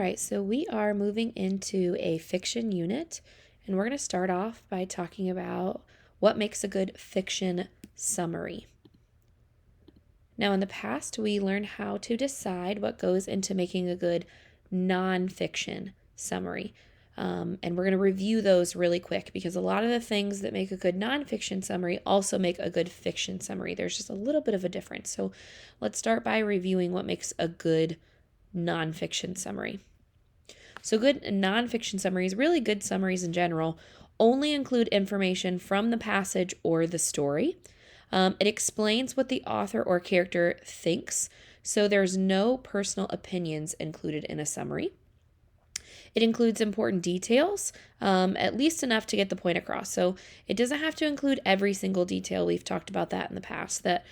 right, so we are moving into a fiction unit, and we're going to start off by talking about what makes a good fiction summary. Now, in the past, we learned how to decide what goes into making a good nonfiction summary. And we're going to review those really quick because a lot of the things that make a good nonfiction summary also make a good fiction summary. There's just a little bit of a difference. So let's start by reviewing what makes a good nonfiction summary. So, good nonfiction summaries, really good summaries in general, only include information from the passage or the story. It explains what the author or character thinks, so there's no personal opinions included in a summary. It includes important details, at least enough to get the point across. So it doesn't have to include every single detail. We've talked about that in the past, that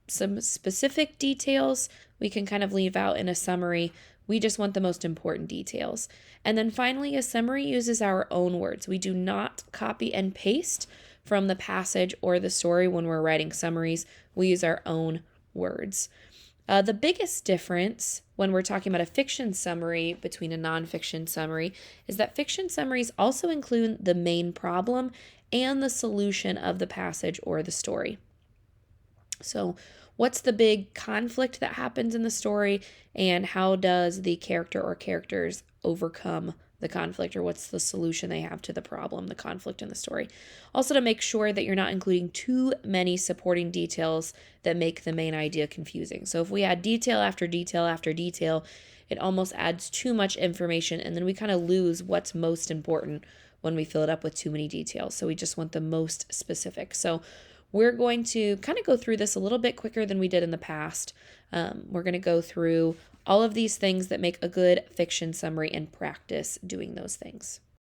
some specific details we can kind of leave out in a summary. We just want the most important details. And then finally, a summary uses our own words. We do not copy and paste from the passage or the story when we're writing summaries. We use our own words. The biggest difference when we're talking about a fiction summary between a nonfiction summary is that fiction summaries also include the main problem and the solution of the passage or the story. So, what's the big conflict that happens in the story, and how does the character or characters overcome the conflict, or what's the solution they have to the problem, the conflict in the story? Also, to make sure that you're not including too many supporting details that make the main idea confusing. So, if we add detail after detail after detail, it almost adds too much information, and then we kind of lose what's most important when we fill it up with too many details. So, we just want the most specific. So, we're going to kind of go through this a little bit quicker than we did in the past. We're going to go through all of these things that make a good fiction summary and practice doing those things.